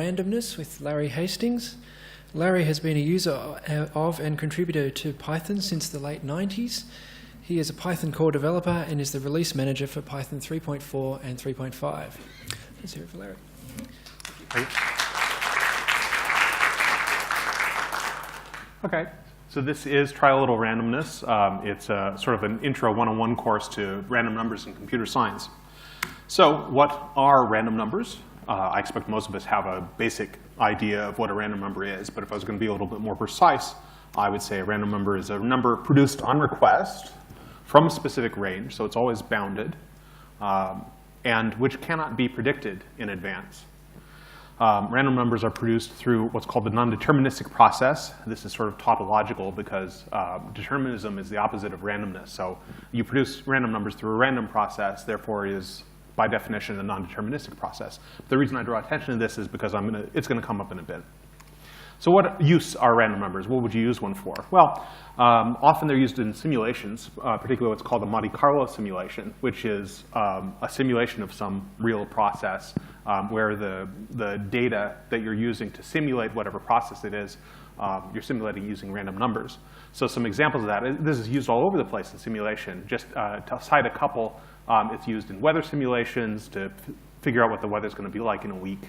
Randomness with Larry Hastings. Larry has been a user of and contributor to Python since the late 90s. He is a Python core developer and is the release manager for Python 3.4 and 3.5. Let's hear it for Larry. Great. Okay, so this is Try a Little Randomness. It's sort of an intro 101 course to random numbers in computer science. So what are random numbers? I expect most of us have a basic idea of what a random number is, but if I was going to be a little bit more precise, I would say a random number is a number produced on request from a specific range, so it's always bounded, and which cannot be predicted in advance. Random numbers are produced through what's called the non-deterministic process. This is sort of tautological because determinism is the opposite of randomness. So you produce random numbers through a random process, therefore it is, by definition, a non-deterministic process. The reason I draw attention to this is because it's going to come up in a bit. So what use are random numbers? What would you use one for? Well, often they're used in simulations, particularly what's called a Monte Carlo simulation, which is a simulation of some real process where the data that you're using to simulate whatever process it is, you're simulating using random numbers. So some examples of that, this is used all over the place in simulation. Just to cite a couple, it's used in weather simulations to figure out what the weather's going to be like in a week.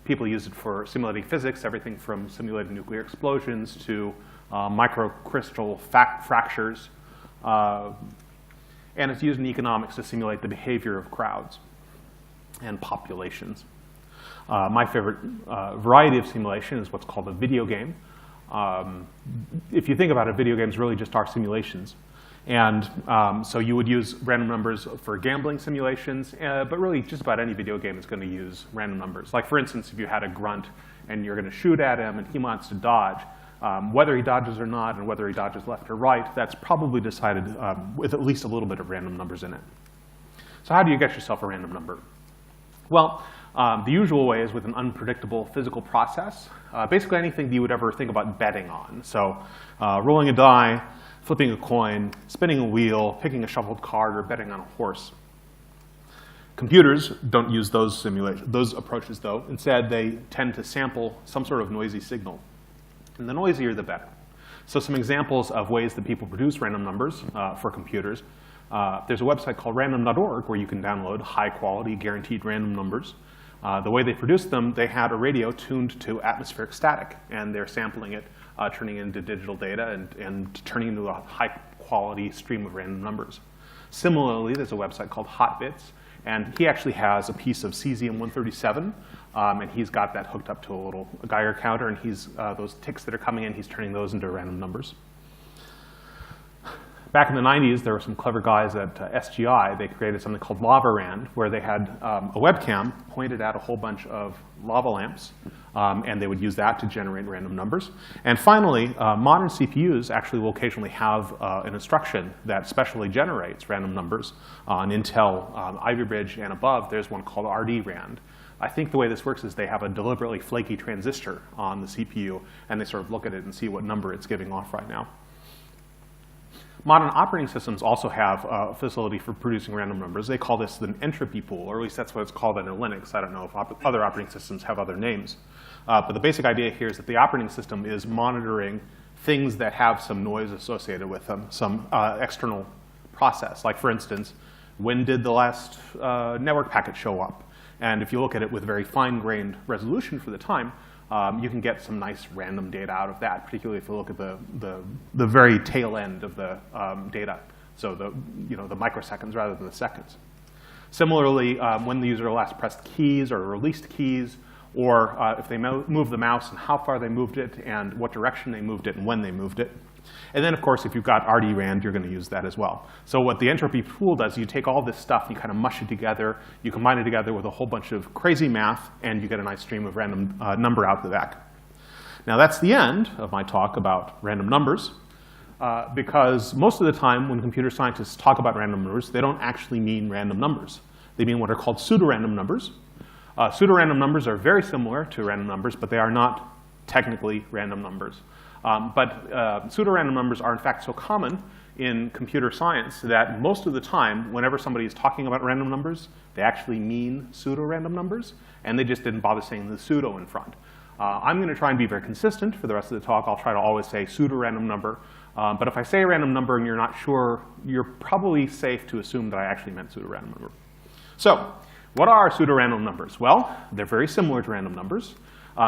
People use it for simulating physics, everything from simulating nuclear explosions to microcrystal fractures. And it's used in economics to simulate the behavior of crowds and populations. My favorite variety of simulation is what's called a video game. If you think about it, video games really just are simulations. And so you would use random numbers for gambling simulations, but really just about any video game is going to use random numbers. Like for instance, if you had a grunt and you're going to shoot at him and he wants to dodge, whether he dodges or not and whether he dodges left or right, that's probably decided with at least a little bit of random numbers in it. So how do you get yourself a random number? Well, the usual way is with an unpredictable physical process. Basically anything you would ever think about betting on. So rolling a die, flipping a coin, spinning a wheel, picking a shuffled card, or betting on a horse. Computers don't use those approaches, though. Instead, they tend to sample some sort of noisy signal. And the noisier, the better. So some examples of ways that people produce random numbers for computers. There's a website called random.org where you can download high-quality, guaranteed random numbers. The way they produce them, they had a radio tuned to atmospheric static, and they're sampling it, turning it into digital data and turning it into a high-quality stream of random numbers. Similarly, there's a website called Hotbits, and he actually has a piece of cesium-137, and he's got that hooked up to a little Geiger counter, and he's those ticks that are coming in, he's turning those into random numbers. Back in the 90s, there were some clever guys at SGI. They created something called LavaRand, where they had a webcam pointed at a whole bunch of lava lamps, and they would use that to generate random numbers. And finally, modern CPUs actually will occasionally have an instruction that specially generates random numbers. On Intel Ivy Bridge and above, there's one called RDRAND. I think the way this works is they have a deliberately flaky transistor on the CPU, and they sort of look at it and see what number it's giving off right now. Modern operating systems also have a facility for producing random numbers. They call this an entropy pool, or at least that's what it's called under Linux. I don't know if other operating systems have other names. But the basic idea here is that the operating system is monitoring things that have some noise associated with them, some external process. Like, for instance, when did the last network packet show up? And if you look at it with very fine-grained resolution for the time, you can get some nice random data out of that, particularly if you look at the very tail end of the data, so the microseconds rather than the seconds. Similarly, when the user last pressed keys or released keys, or if they move the mouse and how far they moved it and what direction they moved it and when they moved it. And then, of course, if you've got RDRAND, you're going to use that as well. So what the entropy pool does, you take all this stuff, you kind of mush it together, you combine it together with a whole bunch of crazy math, and you get a nice stream of random number out the back. Now, that's the end of my talk about random numbers, because most of the time when computer scientists talk about random numbers, they don't actually mean random numbers. They mean what are called pseudorandom numbers. Pseudorandom numbers are very similar to random numbers, but they are not technically random numbers. But pseudorandom numbers are in fact so common in computer science that most of the time, whenever somebody is talking about random numbers, they actually mean pseudorandom numbers, and they just didn't bother saying the pseudo in front. I'm going to try and be very consistent for the rest of the talk. I'll try to always say pseudorandom number. But if I say a random number and you're not sure, you're probably safe to assume that I actually meant pseudorandom number. So what are pseudorandom numbers? Well, they're very similar to random numbers.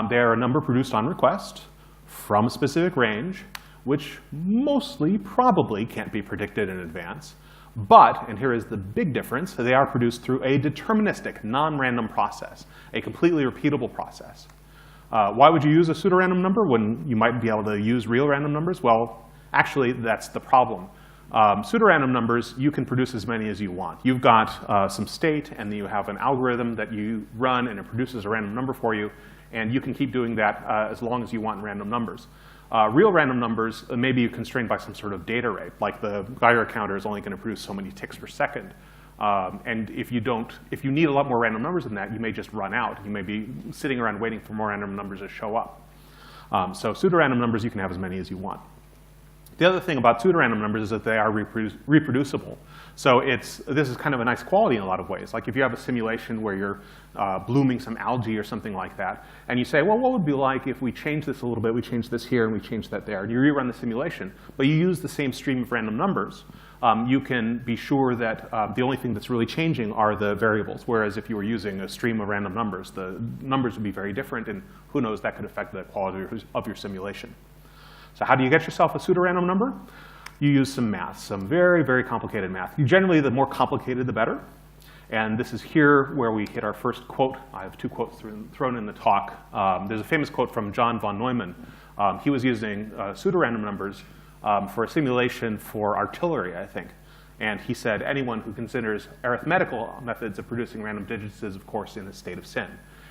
They are a number produced on request from a specific range, which mostly probably can't be predicted in advance. But, and here is the big difference, they are produced through a deterministic, non-random process, a completely repeatable process. Why would you use a pseudorandom number when you might be able to use real random numbers? Well, actually, that's the problem. Pseudorandom numbers, you can produce as many as you want. You've got some state, and then you have an algorithm that you run, and it produces a random number for you. And you can keep doing that as long as you want in random numbers. Real random numbers may be constrained by some sort of data rate, like the Geiger counter is only going to produce so many ticks per second. And if you need a lot more random numbers than that, you may just run out. You may be sitting around waiting for more random numbers to show up. So pseudorandom numbers, you can have as many as you want. The other thing about pseudorandom numbers is that they are reproducible. So this is kind of a nice quality in a lot of ways. Like if you have a simulation where you're blooming some algae or something like that, and you say, well, what would it be like if we change this a little bit, we change this here, and we change that there, and you rerun the simulation, but you use the same stream of random numbers, you can be sure that the only thing that's really changing are the variables, whereas if you were using a stream of random numbers, the numbers would be very different, and who knows, that could affect the quality of your simulation. So how do you get yourself a pseudorandom number? You use some math, some very, very complicated math. Generally, the more complicated, the better. And this is here where we hit our first quote. I have two quotes thrown in the talk. There's a famous quote from John von Neumann. He was using pseudorandom numbers for a simulation for artillery, I think. And he said, anyone who considers arithmetical methods of producing random digits is, of course, in a state of sin.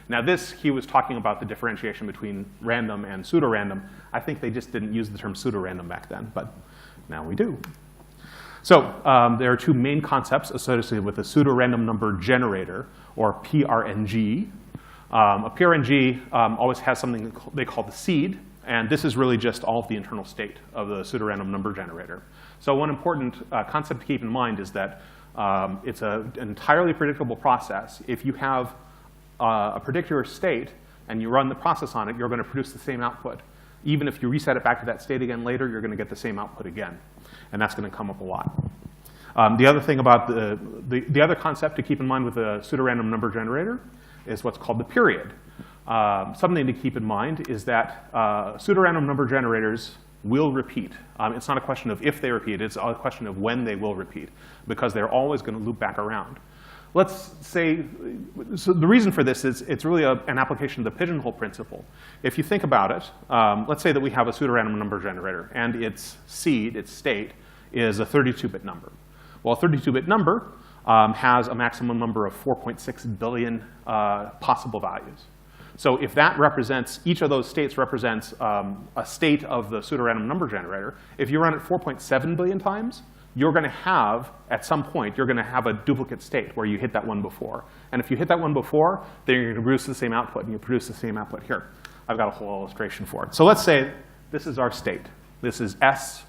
Now he was talking about the differentiation between random and pseudorandom. I think they just didn't use the term pseudorandom back then, but now we do. So there are two main concepts associated with a pseudorandom number generator, or PRNG. A PRNG always has something they call the seed, and this is really just all of the internal state of the pseudorandom number generator. So one important concept to keep in mind is that it's an entirely predictable process. If you have a particular state and you run the process on it, you're going to produce the same output. Even if you reset it back to that state again later, you're going to get the same output again. And that's going to come up a lot. The other thing about the other concept to keep in mind with a pseudorandom number generator is what's called the period. Something to keep in mind is that pseudorandom number generators will repeat. It's not a question of if they repeat, it's a question of when they will repeat, because they're always going to loop back around. Let's say, so the reason for this is it's really an application of the pigeonhole principle. If you think about it, let's say that we have a pseudorandom number generator, and its seed, its state, is a 32-bit number. Well, a 32-bit number has a maximum number of 4.6 billion possible values. So if that represents, each of those states represents a state of the pseudorandom number generator, if you run it 4.7 billion times, you're going to have, at some point, you're going to have a duplicate state where you hit that one before. And if you hit that one before, then you're going to produce the same output, and you produce the same output here. I've got a whole illustration for it. So let's say this is our state. This is S.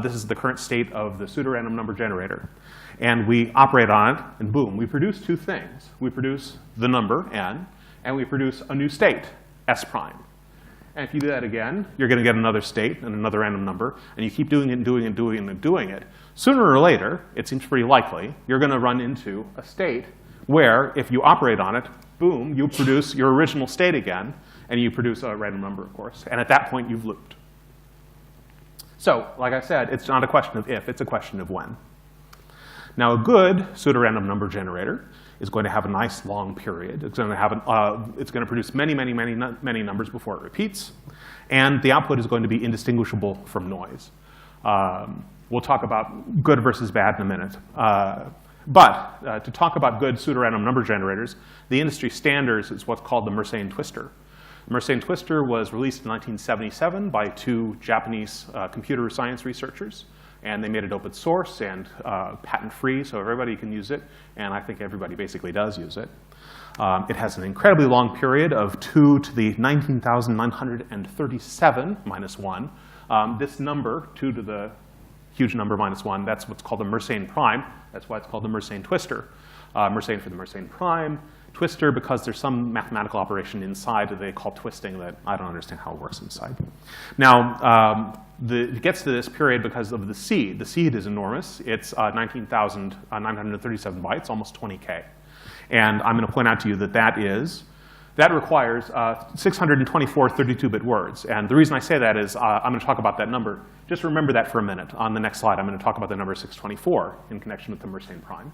This is the current state of the pseudorandom number generator. And we operate on it, and boom, we produce two things. We produce the number, n, and we produce a new state, S prime. And if you do that again, you're going to get another state and another random number, and you keep doing it and doing it and doing it and doing it. Sooner or later, it seems pretty likely, you're going to run into a state where, if you operate on it, boom, you produce your original state again, and you produce a random number, of course. And at that point, you've looped. So, like I said, it's not a question of if, it's a question of when. Now, a good pseudorandom number generator is going to have a nice long period. It's going to have it's going to produce many, many, many, many numbers before it repeats, and the output is going to be indistinguishable from noise. We'll talk about good versus bad in a minute. But to talk about good pseudorandom number generators, the industry standard is what's called the Mersenne twistor. The Mersenne twistor was released in 1977 by two Japanese computer science researchers. And they made it open source and patent-free, so everybody can use it. And I think everybody basically does use it. It has an incredibly long period of 2 to the 19,937 minus 1 This number, 2 to the huge number minus 1, that's what's called the Mersenne prime. That's why it's called the Mersenne twister. Mersenne for the Mersenne prime. Twister because there's some mathematical operation inside that they call twisting that I don't understand how it works inside. Now, it gets to this period because of the seed. The seed is enormous. It's 19,937 bytes, almost 20K. And I'm going to point out to you that that requires 624 32-bit words. And the reason I say that is I'm going to talk about that number. Just remember that for a minute. On the next slide, I'm going to talk about the number 624 in connection with the Mersenne prime.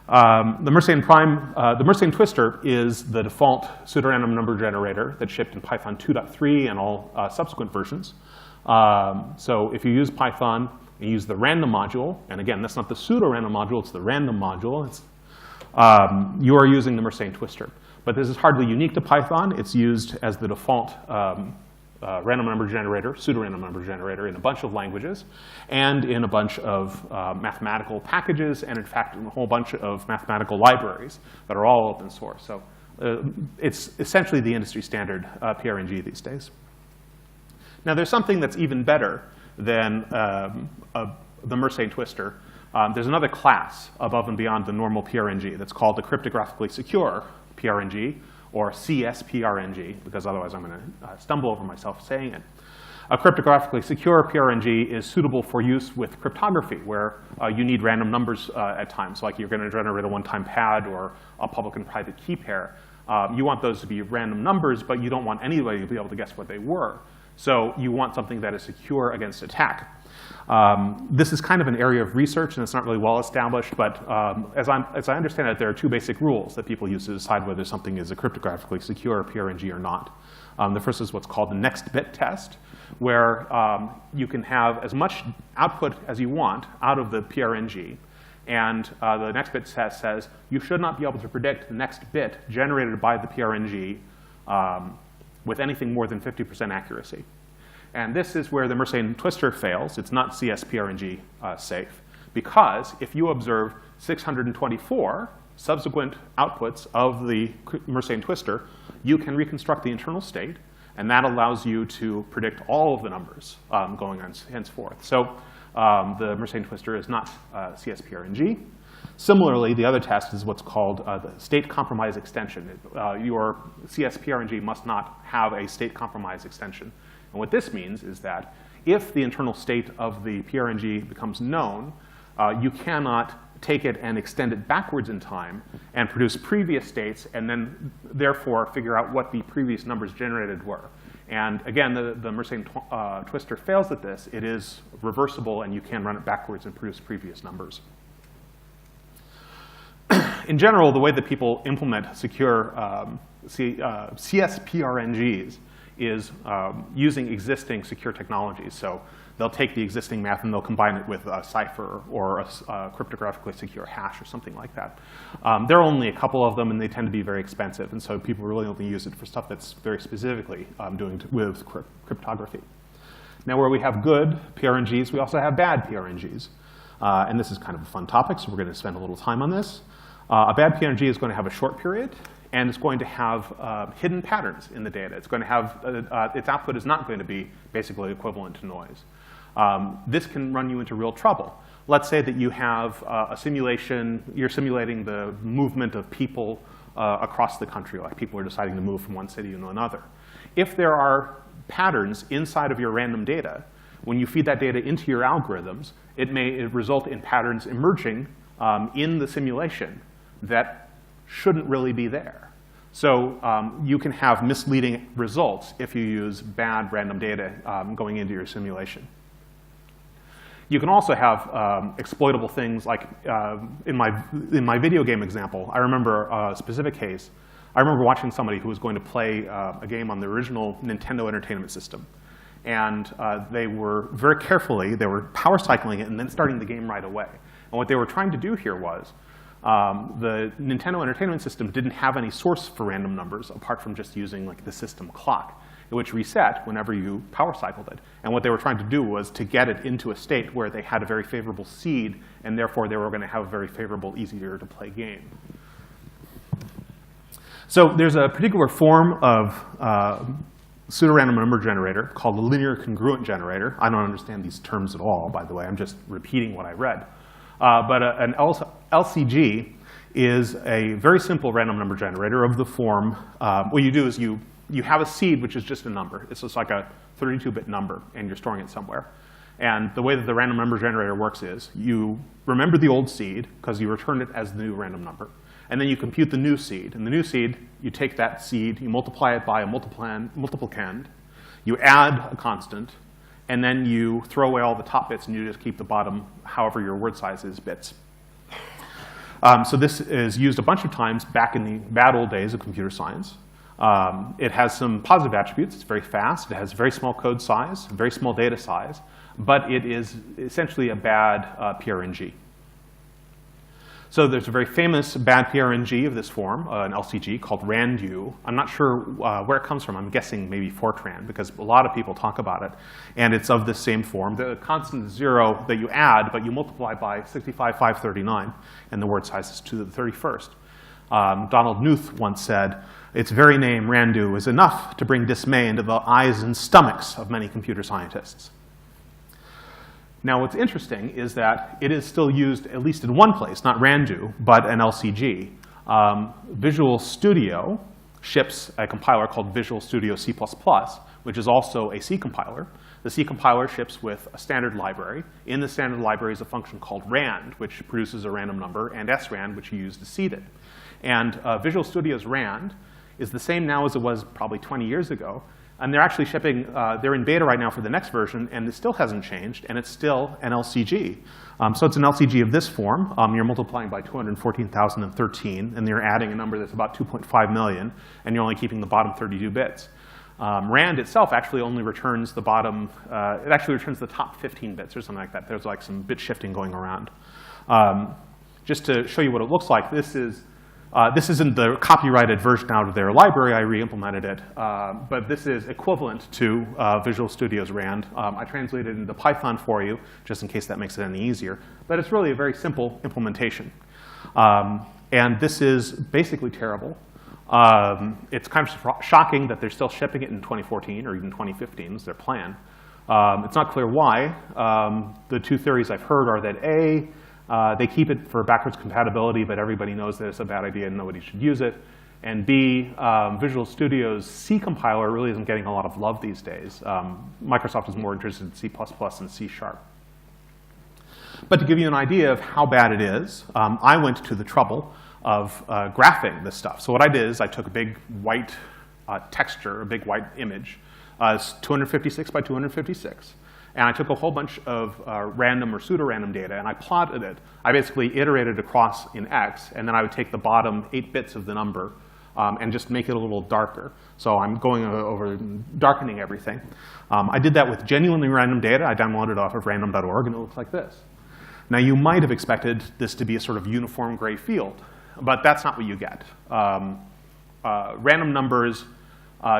The Mersenne twister is the default pseudorandom number generator that's shipped in Python 2.3 and all subsequent versions. So if you use Python, you use the random module, and again, that's not the pseudorandom module, it's the random module. You are using the Mersenne twister. But this is hardly unique to Python. It's used as the default random number generator, pseudorandom number generator in a bunch of languages and in a bunch of mathematical packages and, in fact, in a whole bunch of mathematical libraries that are all open source. So it's essentially the industry standard PRNG these days. Now, there's something that's even better than the Mersenne twister. There's another class above and beyond the normal PRNG that's called the cryptographically secure PRNG, or CSPRNG, because otherwise I'm going to stumble over myself saying it. A cryptographically secure PRNG is suitable for use with cryptography, where you need random numbers at times, like you're going to generate a one-time pad or a public and private key pair. You want those to be random numbers, but you don't want anybody to be able to guess what they were. So you want something that is secure against attack. This is kind of an area of research, and it's not really well established, but as I understand it, there are two basic rules that people use to decide whether something is a cryptographically secure PRNG or not. The first is what's called the next bit test, where you can have as much output as you want out of the PRNG. And the next bit test says you should not be able to predict the next bit generated by the PRNG with anything more than 50% accuracy. And this is where the Mersenne twister fails. It's not CSPRNG safe, because if you observe 624 subsequent outputs of the Mersenne twister, you can reconstruct the internal state, and that allows you to predict all of the numbers going on henceforth. So the Mersenne twister is not CSPRNG. Similarly, the other test is what's called the state compromise extension. Your CSPRNG must not have a state compromise extension. And what this means is that if the internal state of the PRNG becomes known, you cannot take it and extend it backwards in time and produce previous states and then therefore figure out what the previous numbers generated were. And again, the Mersenne twister fails at this. It is reversible, and you can run it backwards and produce previous numbers. In general, the way that people implement secure CSPRNGs is using existing secure technologies. So they'll take the existing math and they'll combine it with a cipher or a cryptographically secure hash or something like that. There are only a couple of them, and they tend to be very expensive. And so people really only use it for stuff that's very specifically doing with cryptography. Now, where we have good PRNGs, we also have bad PRNGs. And this is kind of a fun topic, so we're going to spend a little time on this. A bad PRNG is going to have a short period, and it's going to have hidden patterns in the data. It's going to have, its output is not going to be basically equivalent to noise. This can run you into real trouble. Let's say that you have a simulation, you're simulating the movement of people across the country, like people are deciding to move from one city to another. If there are patterns inside of your random data, when you feed that data into your algorithms, it may result in patterns emerging in the simulation that shouldn't really be there. So you can have misleading results if you use bad random data going into your simulation. You can also have exploitable things like in my video game example, I remember a specific case. I remember watching somebody who was going to play a game on the original Nintendo Entertainment System. And they were very carefully, they were power cycling it and then starting the game right away. And what they were trying to do here was the Nintendo Entertainment System didn't have any source for random numbers apart from just using like the system clock, which reset whenever you power cycled it. And what they were trying to do was to get it into a state where they had a very favorable seed, and therefore they were going to have a very favorable, easier to play game. So there's a particular form of pseudorandom number generator called a linear congruent generator. I don't understand these terms at all, by the way. I'm just repeating what I read. But an LCG is a very simple random number generator of the form. What you do is you have a seed, which is just a number. It's just like a 32-bit number, and you're storing it somewhere. And the way that the random number generator works is you remember the old seed, because you return it as the new random number. And then you compute the new seed. And the new seed, you take that seed, you multiply it by a multiplicand, you add a constant, and then you throw away all the top bits, and you just keep the bottom, however your word size is, bits. So this is used a bunch of times back in the bad old days of computer science. It has some positive attributes. It's very fast. It has very small code size, very small data size. But it is essentially a bad PRNG. So there's a very famous bad PRNG of this form, an LCG, called RANDU. I'm not sure where it comes from. I'm guessing maybe Fortran, because a lot of people talk about it. And it's of the same form. The constant is 0 that you add, but you multiply by 65,539, and the word size is 2 to the 31st. Donald Knuth once said, its very name, RANDU, is enough to bring dismay into the eyes and stomachs of many computer scientists. Now, what's interesting is that it is still used at least in one place, not RANDU, but an LCG. Visual Studio ships a compiler called Visual Studio C++, which is also a C compiler. The C compiler ships with a standard library. In the standard library is a function called rand, which produces a random number, and srand, which you use to seed it. And Visual Studio's rand is the same now as it was probably 20 years ago. And they're actually shipping, they're in beta right now for the next version, and it still hasn't changed, and it's still an LCG. So it's an LCG of this form. You're multiplying by 214,013, and you're adding a number that's about 2.5 million, and you're only keeping the bottom 32 bits. RAND itself actually only returns the bottom, it actually returns the top 15 bits or something like that. There's like some bit shifting going around. Just to show you what it looks like, this isn't the copyrighted version out of their library. I re-implemented it. But this is equivalent to Visual Studio's RAND. I translated it into Python for you, just in case that makes it any easier. But it's really a very simple implementation. And this is basically terrible. It's kind of shocking that they're still shipping it in 2014 or even 2015 is their plan. It's not clear why. The two theories I've heard are that A, they keep it for backwards compatibility, but everybody knows that it's a bad idea and nobody should use it. And B, Visual Studio's C compiler really isn't getting a lot of love these days. Microsoft is more interested in C++ and C#. But to give you an idea of how bad it is, I went to the trouble of graphing this stuff. So what I did is I took a big white texture, a big white image. It's 256 by 256. And I took a whole bunch of random or pseudorandom data, and I plotted it. I basically iterated across in X, and then I would take the bottom 8 bits of the number and just make it a little darker. So I'm going over darkening everything. I did that with genuinely random data. I downloaded it off of random.org, and it looks like this. Now, you might have expected this to be a sort of uniform gray field, but that's not what you get. Random numbers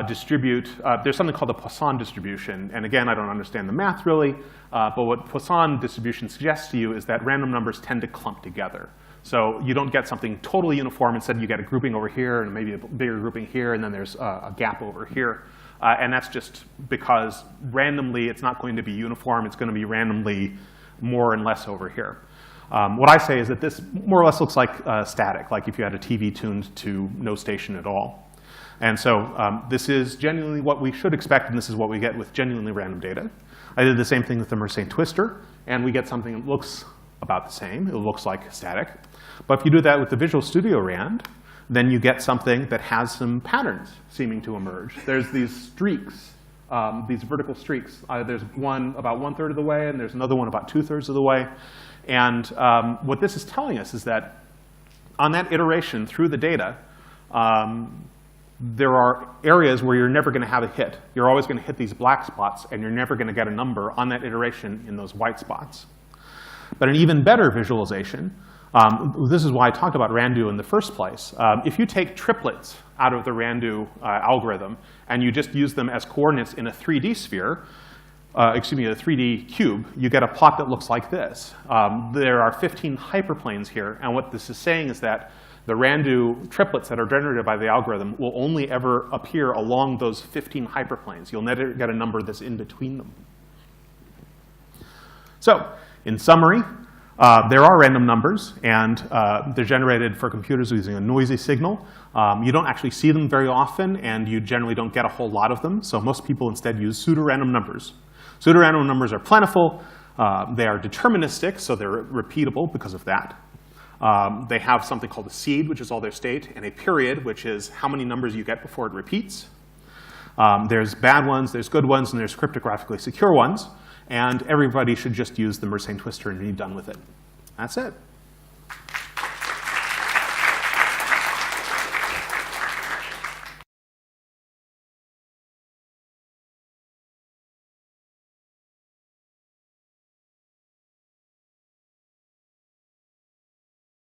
distribute, there's something called the Poisson distribution. And again, I don't understand the math really, but what Poisson distribution suggests to you is that random numbers tend to clump together. So you don't get something totally uniform. Instead, you get a grouping over here and maybe a bigger grouping here, and then there's a gap over here. And that's just because randomly it's not going to be uniform. It's going to be randomly more and less over here. What I say is that this more or less looks like static, like if you had a TV tuned to no station at all. And so this is genuinely what we should expect, and this is what we get with genuinely random data. I did the same thing with the Mersenne twister, and we get something that looks about the same. It looks like static. But if you do that with the Visual Studio RAND, then you get something that has some patterns seeming to emerge. There's these streaks, these vertical streaks. There's one about 1/3 of the way, and there's another one about 2/3 of the way. And what this is telling us is that on that iteration through the data, there are areas where you're never going to have a hit. You're always going to hit these black spots, and you're never going to get a number on that iteration in those white spots. But an even better visualization, this is why I talked about RANDU in the first place. If you take triplets out of the RANDU algorithm, and you just use them as coordinates in a 3D sphere, a 3D cube, you get a plot that looks like this. There are 15 hyperplanes here, and what this is saying is that the Randu triplets that are generated by the algorithm will only ever appear along those 15 hyperplanes. You'll never get a number that's in between them. So, in summary, there are random numbers, and they're generated for computers using a noisy signal. You don't actually see them very often, and you generally don't get a whole lot of them, so most people instead use pseudorandom numbers. Pseudorandom numbers are plentiful. They are deterministic, so they're repeatable because of that. They have something called a seed, which is all their state, and a period, which is how many numbers you get before it repeats. There's bad ones, there's good ones, and there's cryptographically secure ones. And everybody should just use the Mersenne twister and be done with it. That's it.